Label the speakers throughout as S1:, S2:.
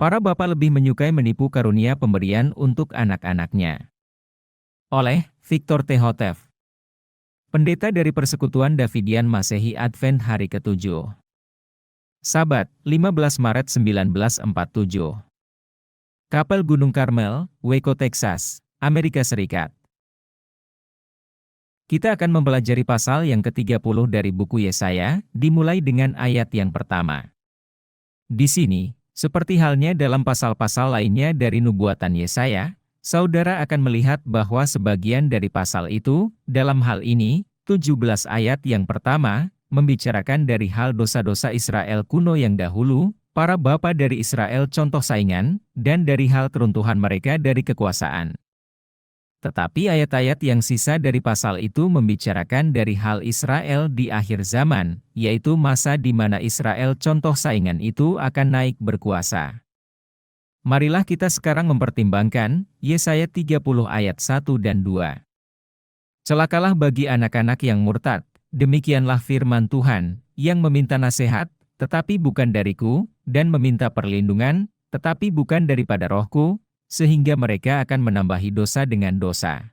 S1: Para bapa lebih menyukai menipu karunia pemberian untuk anak-anaknya. Oleh Victor T. Hotef, pendeta dari Persekutuan Davidian Masehi Advent hari ke-7. Sabat, 15 Maret 1947. Kapel Gunung Karmel, Waco, Texas, Amerika Serikat. Kita akan mempelajari pasal yang ke-30 dari buku Yesaya, dimulai dengan ayat yang pertama. Di sini, seperti halnya dalam pasal-pasal lainnya dari nubuatan Yesaya, saudara akan melihat bahwa sebagian dari pasal itu, dalam hal ini, 17 ayat yang pertama, membicarakan dari hal dosa-dosa Israel kuno yang dahulu, para bapa dari Israel contoh saingan, dan dari hal keruntuhan mereka dari kekuasaan. Tetapi ayat-ayat yang sisa dari pasal itu membicarakan dari hal Israel di akhir zaman, yaitu masa di mana Israel contoh saingan itu akan naik berkuasa. Marilah kita sekarang mempertimbangkan Yesaya 30 ayat 1 dan 2. Celakalah bagi anak-anak yang murtad, demikianlah firman Tuhan, yang meminta nasihat, tetapi bukan dariku, dan meminta perlindungan, tetapi bukan daripada rohku, sehingga mereka akan menambahi dosa dengan dosa.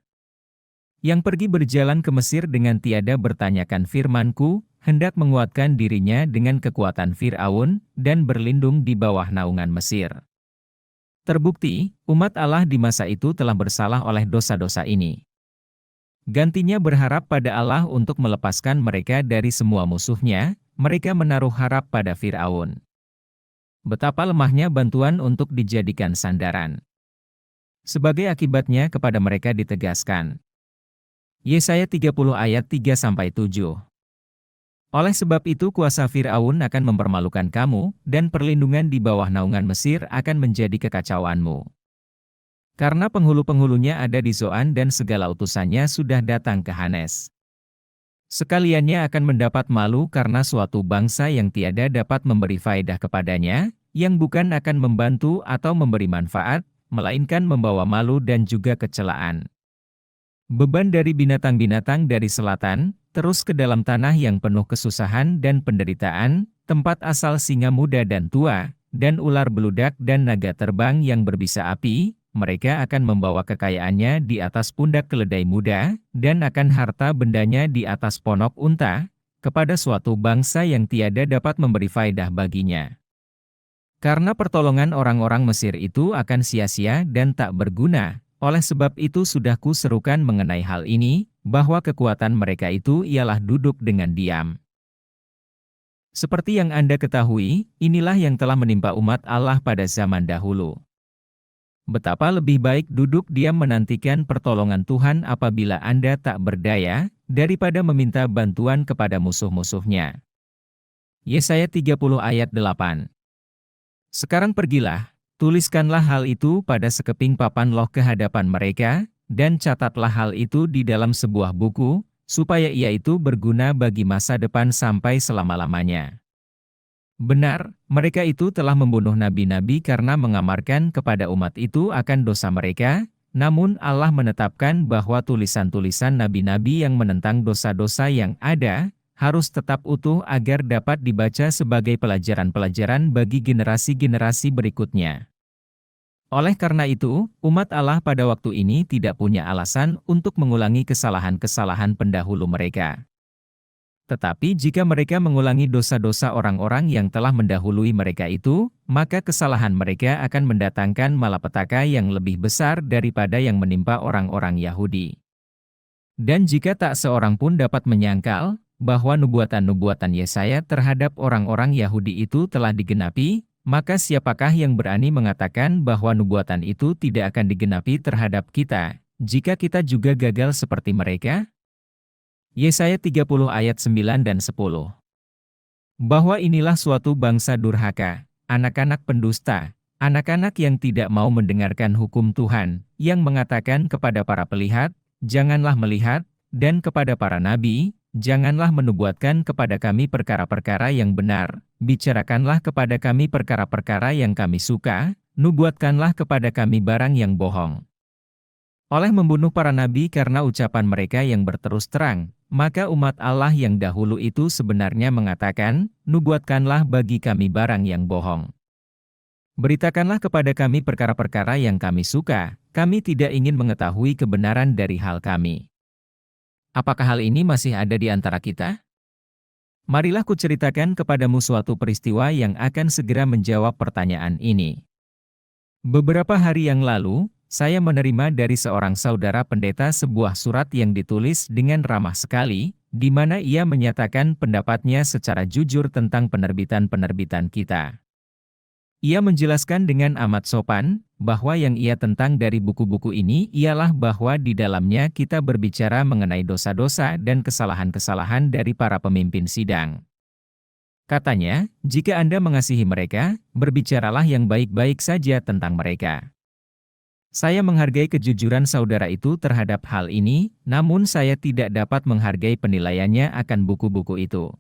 S1: Yang pergi berjalan ke Mesir dengan tiada bertanyakan firmanku, hendak menguatkan dirinya dengan kekuatan Fir'aun, dan berlindung di bawah naungan Mesir. Terbukti, umat Allah di masa itu telah bersalah oleh dosa-dosa ini. Gantinya berharap pada Allah untuk melepaskan mereka dari semua musuhnya, mereka menaruh harap pada Fir'aun. Betapa lemahnya bantuan untuk dijadikan sandaran. Sebagai akibatnya kepada mereka ditegaskan. Yesaya 30 ayat 3-7. Oleh sebab itu kuasa Fir'aun akan mempermalukan kamu, dan perlindungan di bawah naungan Mesir akan menjadi kekacauanmu. Karena penghulu-penghulunya ada di Zoan dan segala utusannya sudah datang ke Hanes. Sekaliannya akan mendapat malu karena suatu bangsa yang tiada dapat memberi faedah kepadanya, yang bukan akan membantu atau memberi manfaat, melainkan membawa malu dan juga kecelaan. Beban dari binatang-binatang dari selatan, terus ke dalam tanah yang penuh kesusahan dan penderitaan, tempat asal singa muda dan tua, dan ular beludak dan naga terbang yang berbisa api, mereka akan membawa kekayaannya di atas pundak keledai muda, dan akan harta bendanya di atas ponok unta, kepada suatu bangsa yang tiada dapat memberi faedah baginya. Karena pertolongan orang-orang Mesir itu akan sia-sia dan tak berguna, oleh sebab itu sudah kuserukan mengenai hal ini, bahwa kekuatan mereka itu ialah duduk dengan diam. Seperti yang Anda ketahui, inilah yang telah menimpa umat Allah pada zaman dahulu. Betapa lebih baik duduk diam menantikan pertolongan Tuhan apabila Anda tak berdaya, daripada meminta bantuan kepada musuh-musuhnya. Yesaya 30 ayat 8. Sekarang pergilah, tuliskanlah hal itu pada sekeping papan loh ke hadapan mereka, dan catatlah hal itu di dalam sebuah buku, supaya ia itu berguna bagi masa depan sampai selama-lamanya. Benar, mereka itu telah membunuh nabi-nabi karena mengamarkan kepada umat itu akan dosa mereka, namun Allah menetapkan bahwa tulisan-tulisan nabi-nabi yang menentang dosa-dosa yang ada, harus tetap utuh agar dapat dibaca sebagai pelajaran-pelajaran bagi generasi-generasi berikutnya. Oleh karena itu, umat Allah pada waktu ini tidak punya alasan untuk mengulangi kesalahan-kesalahan pendahulu mereka. Tetapi jika mereka mengulangi dosa-dosa orang-orang yang telah mendahului mereka itu, maka kesalahan mereka akan mendatangkan malapetaka yang lebih besar daripada yang menimpa orang-orang Yahudi. Dan jika tak seorang pun dapat menyangkal bahwa nubuatan-nubuatan Yesaya terhadap orang-orang Yahudi itu telah digenapi, maka siapakah yang berani mengatakan bahwa nubuatan itu tidak akan digenapi terhadap kita, jika kita juga gagal seperti mereka? Yesaya 30 ayat 9 dan 10. Bahwa inilah suatu bangsa durhaka, anak-anak pendusta, anak-anak yang tidak mau mendengarkan hukum Tuhan, yang mengatakan kepada para pelihat, janganlah melihat, dan kepada para nabi, janganlah menubuatkan kepada kami perkara-perkara yang benar, bicarakanlah kepada kami perkara-perkara yang kami suka, nubuatkanlah kepada kami barang yang bohong. Oleh membunuh para nabi karena ucapan mereka yang berterus terang, maka umat Allah yang dahulu itu sebenarnya mengatakan, nubuatkanlah bagi kami barang yang bohong. Beritakanlah kepada kami perkara-perkara yang kami suka, kami tidak ingin mengetahui kebenaran dari hal kami. Apakah hal ini masih ada di antara kita? Marilah kuceritakan kepadamu suatu peristiwa yang akan segera menjawab pertanyaan ini. Beberapa hari yang lalu, saya menerima dari seorang saudara pendeta sebuah surat yang ditulis dengan ramah sekali, di mana ia menyatakan pendapatnya secara jujur tentang penerbitan-penerbitan kita. Ia menjelaskan dengan amat sopan, bahwa yang ia tentang dari buku-buku ini ialah bahwa di dalamnya kita berbicara mengenai dosa-dosa dan kesalahan-kesalahan dari para pemimpin sidang. Katanya, jika Anda mengasihi mereka, berbicaralah yang baik-baik saja tentang mereka. Saya menghargai kejujuran saudara itu terhadap hal ini, namun saya tidak dapat menghargai penilaiannya akan buku-buku itu.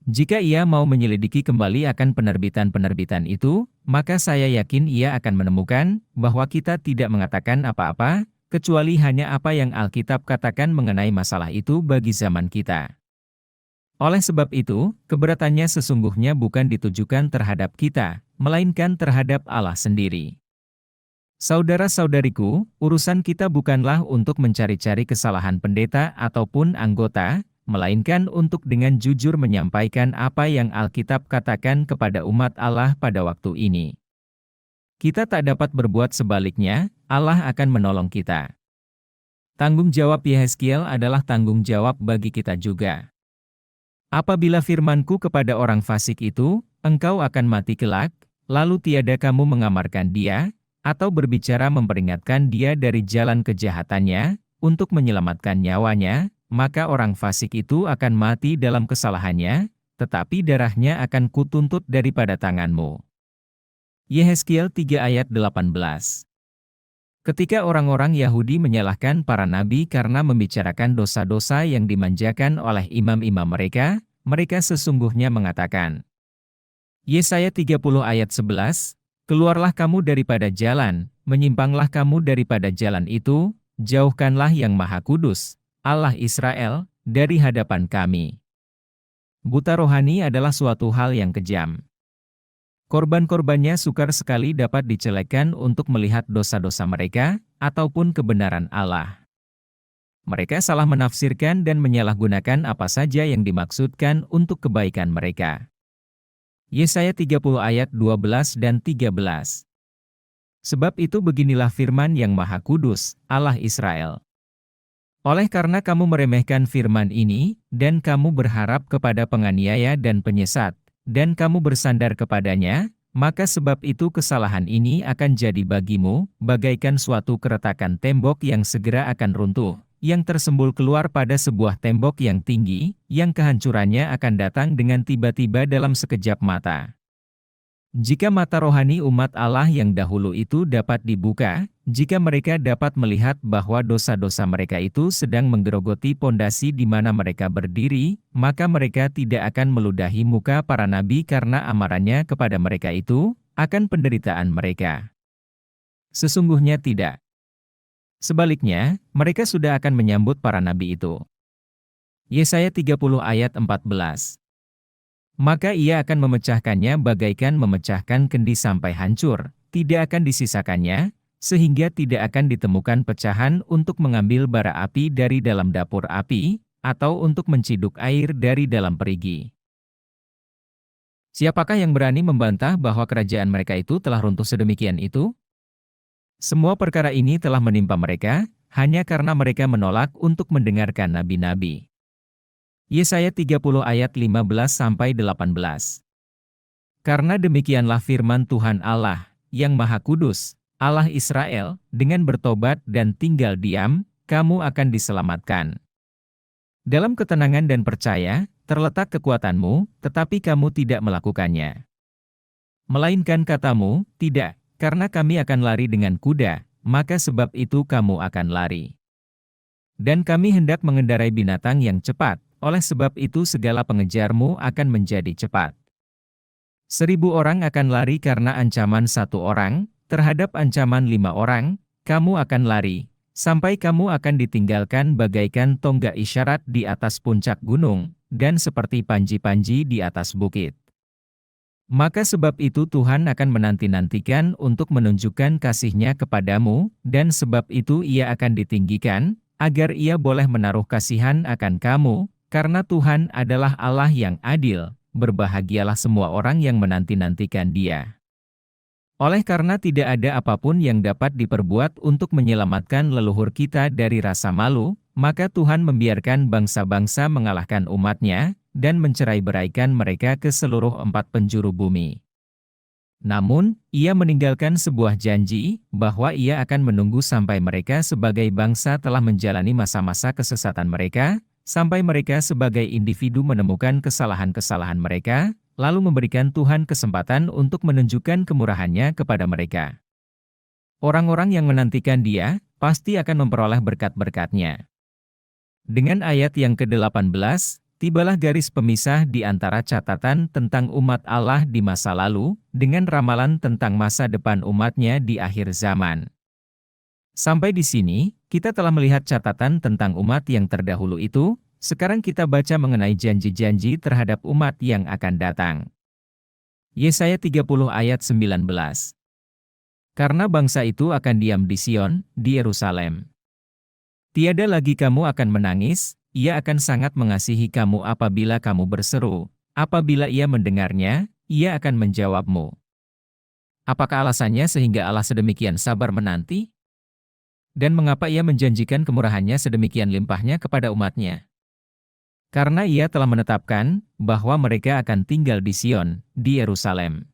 S1: Jika ia mau menyelidiki kembali akan penerbitan-penerbitan itu, maka saya yakin ia akan menemukan bahwa kita tidak mengatakan apa-apa, kecuali hanya apa yang Alkitab katakan mengenai masalah itu bagi zaman kita. Oleh sebab itu, keberatannya sesungguhnya bukan ditujukan terhadap kita, melainkan terhadap Allah sendiri. Saudara-saudariku, urusan kita bukanlah untuk mencari-cari kesalahan pendeta ataupun anggota, melainkan untuk dengan jujur menyampaikan apa yang Alkitab katakan kepada umat Allah pada waktu ini. Kita tak dapat berbuat sebaliknya, Allah akan menolong kita. Tanggung jawab Yehezkiel adalah tanggung jawab bagi kita juga. Apabila firmanku kepada orang fasik itu, engkau akan mati kelak, lalu tiada kamu mengamarkan dia, atau berbicara memperingatkan dia dari jalan kejahatannya, untuk menyelamatkan nyawanya, maka orang fasik itu akan mati dalam kesalahannya, tetapi darahnya akan kutuntut daripada tanganmu. Yehezkiel 3 ayat 18. Ketika orang-orang Yahudi menyalahkan para nabi karena membicarakan dosa-dosa yang dimanjakan oleh imam-imam mereka, mereka sesungguhnya mengatakan. Yesaya 30 ayat 11, keluarlah kamu daripada jalan, menyimpanglah kamu daripada jalan itu, jauhkanlah yang Maha Kudus, Allah Israel, dari hadapan kami. Buta rohani adalah suatu hal yang kejam. Korban-korbannya sukar sekali dapat dicelekkan untuk melihat dosa-dosa mereka, ataupun kebenaran Allah. Mereka salah menafsirkan dan menyalahgunakan apa saja yang dimaksudkan untuk kebaikan mereka. Yesaya 30 ayat 12 dan 13. Sebab itu beginilah firman yang Maha Kudus, Allah Israel. Oleh karena kamu meremehkan firman ini, dan kamu berharap kepada penganiaya dan penyesat, dan kamu bersandar kepadanya, maka sebab itu kesalahan ini akan jadi bagimu, bagaikan suatu keretakan tembok yang segera akan runtuh, yang tersembul keluar pada sebuah tembok yang tinggi, yang kehancurannya akan datang dengan tiba-tiba dalam sekejap mata. Jika mata rohani umat Allah yang dahulu itu dapat dibuka, jika mereka dapat melihat bahwa dosa-dosa mereka itu sedang menggerogoti pondasi di mana mereka berdiri, maka mereka tidak akan meludahi muka para nabi karena amarannya kepada mereka itu, akan penderitaan mereka. Sesungguhnya tidak. Sebaliknya, mereka sudah akan menyambut para nabi itu. Yesaya 30 ayat 14. Maka ia akan memecahkannya bagaikan memecahkan kendi sampai hancur, tidak akan disisakannya, sehingga tidak akan ditemukan pecahan untuk mengambil bara api dari dalam dapur api, atau untuk menciduk air dari dalam perigi. Siapakah yang berani membantah bahwa kerajaan mereka itu telah runtuh sedemikian itu? Semua perkara ini telah menimpa mereka, hanya karena mereka menolak untuk mendengarkan nabi-nabi. Yesaya 30 ayat 15-18. Karena demikianlah firman Tuhan Allah, yang Maha Kudus, Allah Israel, dengan bertobat dan tinggal diam, kamu akan diselamatkan. Dalam ketenangan dan percaya, terletak kekuatanmu, tetapi kamu tidak melakukannya. Melainkan katamu, tidak, karena kami akan lari dengan kuda, maka sebab itu kamu akan lari. Dan kami hendak mengendarai binatang yang cepat, oleh sebab itu segala pengejarmu akan menjadi cepat. 1000 orang akan lari karena ancaman 1 orang, terhadap ancaman 5 orang, kamu akan lari, sampai kamu akan ditinggalkan bagaikan tonggak isyarat di atas puncak gunung, dan seperti panji-panji di atas bukit. Maka sebab itu Tuhan akan menanti-nantikan untuk menunjukkan kasih-Nya kepadamu, dan sebab itu Ia akan ditinggikan, agar Ia boleh menaruh kasihan akan kamu, karena Tuhan adalah Allah yang adil. Berbahagialah semua orang yang menanti-nantikan Dia. Oleh karena tidak ada apapun yang dapat diperbuat untuk menyelamatkan leluhur kita dari rasa malu, maka Tuhan membiarkan bangsa-bangsa mengalahkan umat-Nya, dan mencerai-beraikan mereka ke seluruh 4 penjuru bumi. Namun, Ia meninggalkan sebuah janji, bahwa Ia akan menunggu sampai mereka sebagai bangsa telah menjalani masa-masa kesesatan mereka, sampai mereka sebagai individu menemukan kesalahan-kesalahan mereka, lalu memberikan Tuhan kesempatan untuk menunjukkan kemurahan-Nya kepada mereka. Orang-orang yang menantikan Dia, pasti akan memperoleh berkat-berkat-Nya. Dengan ayat yang ke-18, tibalah garis pemisah di antara catatan tentang umat Allah di masa lalu, dengan ramalan tentang masa depan umat-Nya di akhir zaman. Sampai di sini, kita telah melihat catatan tentang umat yang terdahulu itu, sekarang kita baca mengenai janji-janji terhadap umat yang akan datang. Yesaya 30 ayat 19. Karena bangsa itu akan diam di Sion, di Yerusalem. Tiada lagi kamu akan menangis, Ia akan sangat mengasihi kamu apabila kamu berseru. Apabila Ia mendengarnya, Ia akan menjawabmu. Apakah alasannya sehingga Allah sedemikian sabar menanti? Dan mengapa Ia menjanjikan kemurahan-Nya sedemikian limpahnya kepada umat-Nya? Karena Ia telah menetapkan bahwa mereka akan tinggal di Sion, di Yerusalem.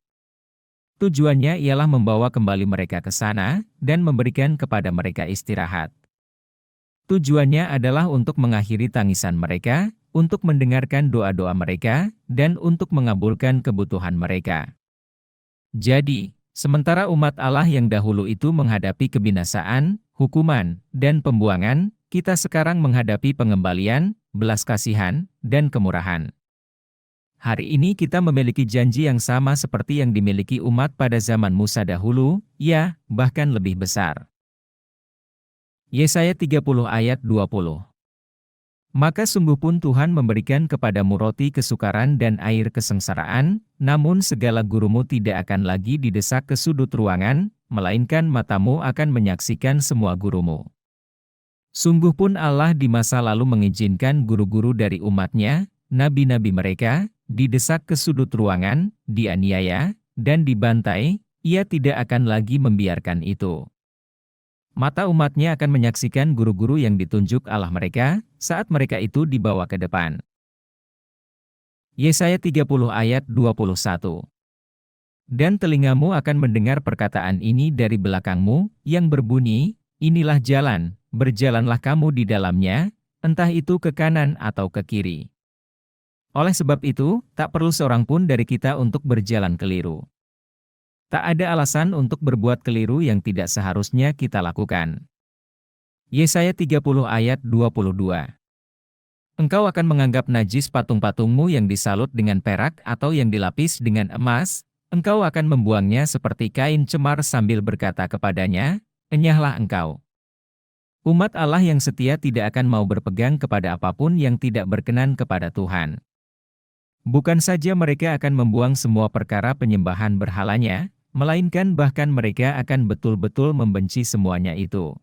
S1: Tujuannya ialah membawa kembali mereka ke sana, dan memberikan kepada mereka istirahat. Tujuannya adalah untuk mengakhiri tangisan mereka, untuk mendengarkan doa-doa mereka, dan untuk mengabulkan kebutuhan mereka. Jadi, sementara umat Allah yang dahulu itu menghadapi kebinasaan, hukuman, dan pembuangan, kita sekarang menghadapi pengembalian, belas kasihan, dan kemurahan. Hari ini kita memiliki janji yang sama seperti yang dimiliki umat pada zaman Musa dahulu, ya, bahkan lebih besar. Yesaya 30 ayat 20. Maka sungguh pun Tuhan memberikan kepadamu roti kesukaran dan air kesengsaraan, namun segala gurumu tidak akan lagi didesak ke sudut ruangan, melainkan matamu akan menyaksikan semua gurumu. Sungguh pun Allah di masa lalu mengizinkan guru-guru dari umat-Nya, nabi-nabi mereka, didesak ke sudut ruangan, dianiaya, dan dibantai. Ia tidak akan lagi membiarkan itu. Mata umat-Nya akan menyaksikan guru-guru yang ditunjuk Allah mereka, saat mereka itu dibawa ke depan. Yesaya 30 ayat 21. Dan telingamu akan mendengar perkataan ini dari belakangmu, yang berbunyi, inilah jalan, berjalanlah kamu di dalamnya, entah itu ke kanan atau ke kiri. Oleh sebab itu, tak perlu seorang pun dari kita untuk berjalan keliru. Tak ada alasan untuk berbuat keliru yang tidak seharusnya kita lakukan. Yesaya 30 ayat 22. Engkau akan menganggap najis patung-patungmu yang disalut dengan perak atau yang dilapis dengan emas, engkau akan membuangnya seperti kain cemar sambil berkata kepadanya, enyahlah engkau. Umat Allah yang setia tidak akan mau berpegang kepada apapun yang tidak berkenan kepada Tuhan. Bukan saja mereka akan membuang semua perkara penyembahan berhalanya, melainkan bahkan mereka akan betul-betul membenci semuanya itu.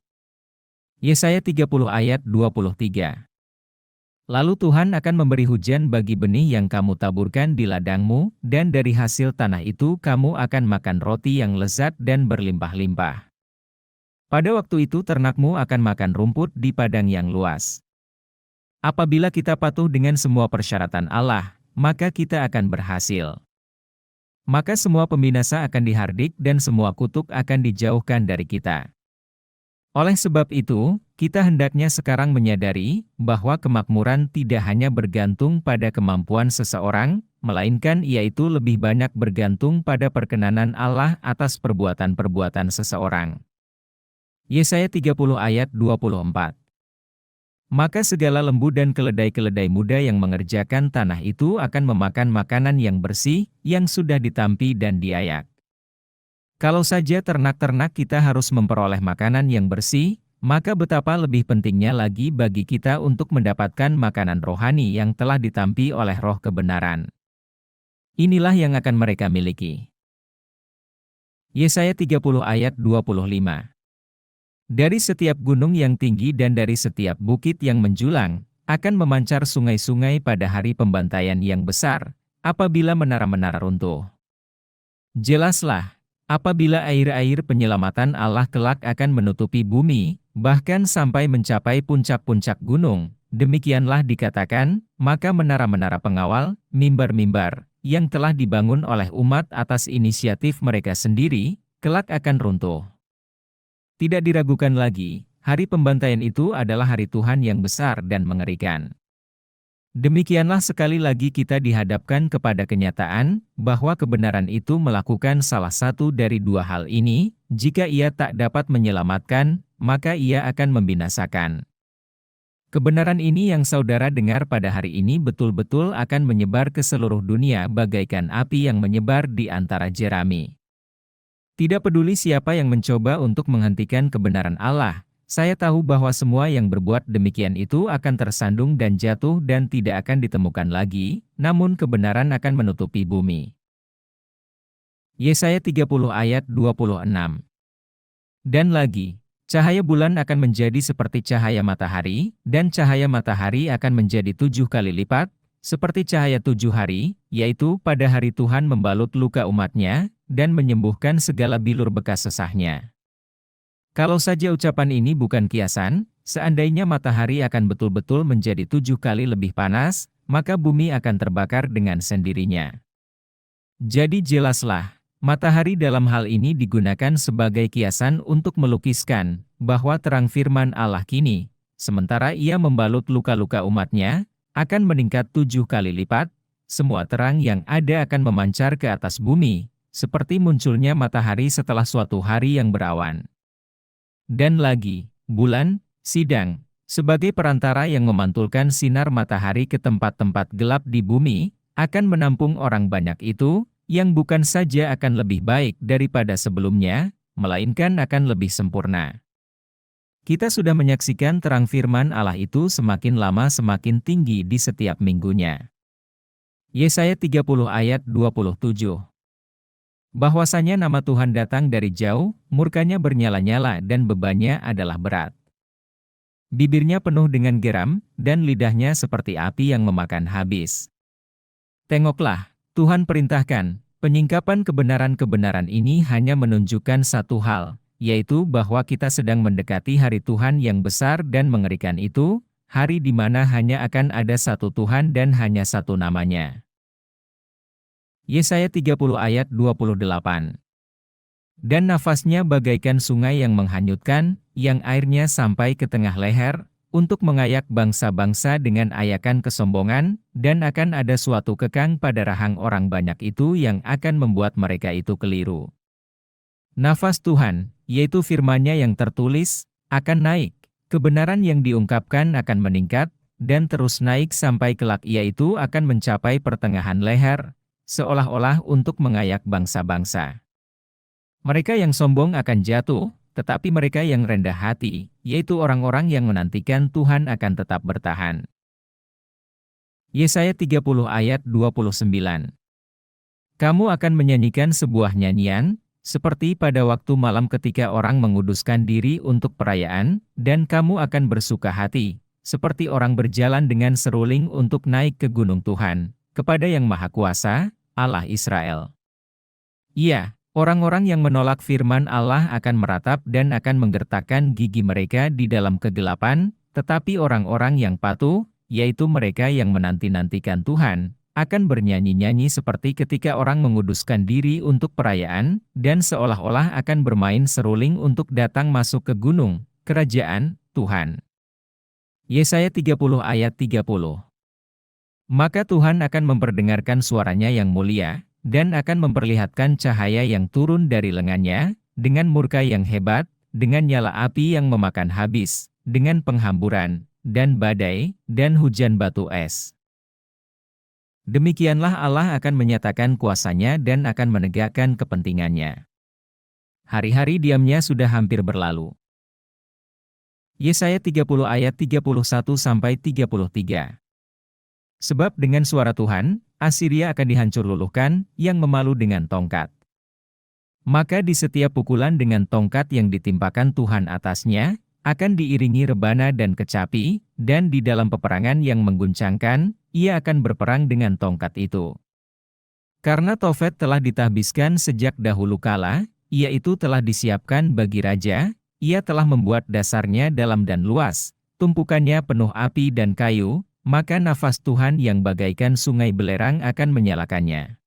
S1: Yesaya 30 ayat 23. Lalu Tuhan akan memberi hujan bagi benih yang kamu taburkan di ladangmu, dan dari hasil tanah itu kamu akan makan roti yang lezat dan berlimpah-limpah. Pada waktu itu ternakmu akan makan rumput di padang yang luas. Apabila kita patuh dengan semua persyaratan Allah, maka kita akan berhasil. Maka semua pembinasa akan dihardik dan semua kutuk akan dijauhkan dari kita. Oleh sebab itu, kita hendaknya sekarang menyadari bahwa kemakmuran tidak hanya bergantung pada kemampuan seseorang, melainkan ia itu lebih banyak bergantung pada perkenanan Allah atas perbuatan-perbuatan seseorang. Yesaya 30 ayat 24. Maka segala lembu dan keledai-keledai muda yang mengerjakan tanah itu akan memakan makanan yang bersih, yang sudah ditampi dan diayak. Kalau saja ternak-ternak kita harus memperoleh makanan yang bersih, maka betapa lebih pentingnya lagi bagi kita untuk mendapatkan makanan rohani yang telah ditampi oleh roh kebenaran. Inilah yang akan mereka miliki. Yesaya 30 ayat 25. Dari setiap gunung yang tinggi dan dari setiap bukit yang menjulang, akan memancar sungai-sungai pada hari pembantaian yang besar, apabila menara-menara runtuh. Jelaslah, apabila air-air penyelamatan Allah kelak akan menutupi bumi, bahkan sampai mencapai puncak-puncak gunung, demikianlah dikatakan, maka menara-menara pengawal, mimbar-mimbar, yang telah dibangun oleh umat atas inisiatif mereka sendiri, kelak akan runtuh. Tidak diragukan lagi, hari pembantaian itu adalah hari Tuhan yang besar dan mengerikan. Demikianlah sekali lagi kita dihadapkan kepada kenyataan, bahwa kebenaran itu melakukan salah satu dari dua hal ini, jika ia tak dapat menyelamatkan, maka ia akan membinasakan. Kebenaran ini yang saudara dengar pada hari ini betul-betul akan menyebar ke seluruh dunia bagaikan api yang menyebar di antara jerami. Tidak peduli siapa yang mencoba untuk menghentikan kebenaran Allah, saya tahu bahwa semua yang berbuat demikian itu akan tersandung dan jatuh dan tidak akan ditemukan lagi, namun kebenaran akan menutupi bumi. Yesaya 30 ayat 26. Dan lagi, cahaya bulan akan menjadi seperti cahaya matahari, dan cahaya matahari akan menjadi 7 kali lipat, seperti cahaya 7 hari, yaitu pada hari Tuhan membalut luka umatnya, dan menyembuhkan segala bilur bekas sesahnya. Kalau saja ucapan ini bukan kiasan, seandainya matahari akan betul-betul menjadi 7 kali lebih panas, maka bumi akan terbakar dengan sendirinya. Jadi jelaslah, matahari dalam hal ini digunakan sebagai kiasan untuk melukiskan, bahwa terang firman Allah kini, sementara ia membalut luka-luka umatnya, akan meningkat 7 kali lipat, semua terang yang ada akan memancar ke atas bumi, seperti munculnya matahari setelah suatu hari yang berawan. Dan lagi, bulan, sidang, sebagai perantara yang memantulkan sinar matahari ke tempat-tempat gelap di bumi, akan menampung orang banyak itu, yang bukan saja akan lebih baik daripada sebelumnya, melainkan akan lebih sempurna. Kita sudah menyaksikan terang firman Allah itu semakin lama semakin tinggi di setiap minggunya. Yesaya 30 ayat 27. Bahwasanya nama Tuhan datang dari jauh, murkanya bernyala-nyala dan bebannya adalah berat. Bibirnya penuh dengan geram, dan lidahnya seperti api yang memakan habis. Tengoklah, Tuhan perintahkan, penyingkapan kebenaran-kebenaran ini hanya menunjukkan satu hal, yaitu bahwa kita sedang mendekati hari Tuhan yang besar dan mengerikan itu, hari di mana hanya akan ada satu Tuhan dan hanya satu namanya. Yesaya 30 ayat 28. Dan nafasnya bagaikan sungai yang menghanyutkan, yang airnya sampai ke tengah leher, untuk mengayak bangsa-bangsa dengan ayakan kesombongan, dan akan ada suatu kekang pada rahang orang banyak itu yang akan membuat mereka itu keliru. Nafas Tuhan, yaitu firman-Nya yang tertulis, akan naik, kebenaran yang diungkapkan akan meningkat, dan terus naik sampai kelak ia itu akan mencapai pertengahan leher, seolah-olah untuk mengayak bangsa-bangsa. Mereka yang sombong akan jatuh, tetapi mereka yang rendah hati, yaitu orang-orang yang menantikan Tuhan akan tetap bertahan. Yesaya 30 ayat 29. Kamu akan menyanyikan sebuah nyanyian, seperti pada waktu malam ketika orang menguduskan diri untuk perayaan, dan kamu akan bersuka hati, seperti orang berjalan dengan seruling untuk naik ke gunung Tuhan, kepada Yang Maha Kuasa, Allah Israel. Iya, orang-orang yang menolak firman Allah akan meratap dan akan menggertakkan gigi mereka di dalam kegelapan, tetapi orang-orang yang patuh, yaitu mereka yang menanti-nantikan Tuhan, akan bernyanyi-nyanyi seperti ketika orang menguduskan diri untuk perayaan, dan seolah-olah akan bermain seruling untuk datang masuk ke gunung, kerajaan, Tuhan. Yesaya 30 ayat 30. Maka Tuhan akan memperdengarkan suaranya yang mulia, dan akan memperlihatkan cahaya yang turun dari lengannya, dengan murka yang hebat, dengan nyala api yang memakan habis, dengan penghamburan, dan badai, dan hujan batu es. Demikianlah Allah akan menyatakan kuasa-Nya dan akan menegakkan kepentingannya. Hari-hari diamnya sudah hampir berlalu. Yesaya 30 ayat 31-33. Sebab dengan suara Tuhan, Asiria akan dihancur luluhkan, yang memalu dengan tongkat. Maka di setiap pukulan dengan tongkat yang ditimpakan Tuhan atasnya, akan diiringi rebana dan kecapi, dan di dalam peperangan yang mengguncangkan, ia akan berperang dengan tongkat itu. Karena Tofet telah ditahbiskan sejak dahulu kala, yaitu telah disiapkan bagi raja, ia telah membuat dasarnya dalam dan luas, tumpukannya penuh api dan kayu, maka nafas Tuhan yang bagaikan sungai belerang akan menyalakannya.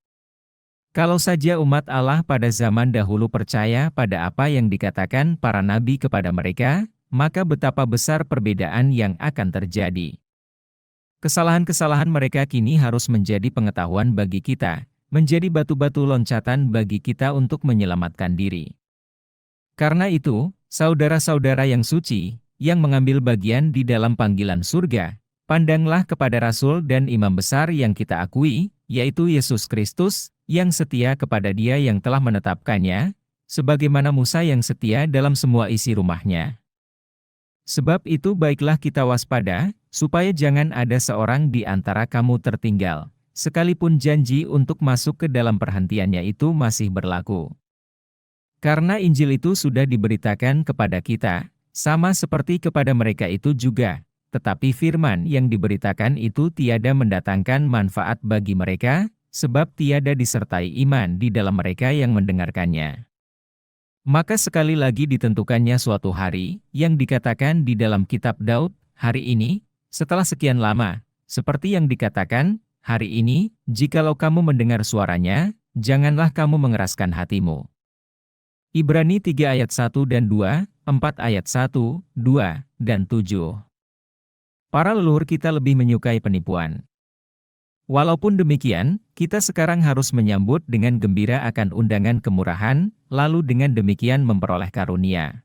S1: Kalau saja umat Allah pada zaman dahulu percaya pada apa yang dikatakan para nabi kepada mereka, maka betapa besar perbedaan yang akan terjadi. Kesalahan-kesalahan mereka kini harus menjadi pengetahuan bagi kita, menjadi batu-batu loncatan bagi kita untuk menyelamatkan diri. Karena itu, saudara-saudara yang suci, yang mengambil bagian di dalam panggilan surga, pandanglah kepada Rasul dan Imam Besar yang kita akui, yaitu Yesus Kristus, yang setia kepada Dia yang telah menetapkannya, sebagaimana Musa yang setia dalam semua isi rumahnya. Sebab itu baiklah kita waspada, supaya jangan ada seorang di antara kamu tertinggal, sekalipun janji untuk masuk ke dalam perhentiannya itu masih berlaku. Karena Injil itu sudah diberitakan kepada kita, sama seperti kepada mereka itu juga, tetapi firman yang diberitakan itu tiada mendatangkan manfaat bagi mereka, sebab tiada disertai iman di dalam mereka yang mendengarkannya. Maka sekali lagi ditentukannya suatu hari, yang dikatakan di dalam kitab Daud, hari ini, setelah sekian lama, seperti yang dikatakan, hari ini, jikalau kamu mendengar suaranya, janganlah kamu mengeraskan hatimu. Ibrani 3 ayat 1 dan 2, 4 ayat 1, 2, dan 7. Para leluhur kita lebih menyukai penipuan. Walaupun demikian, kita sekarang harus menyambut dengan gembira akan undangan kemurahan, lalu dengan demikian memperoleh karunia.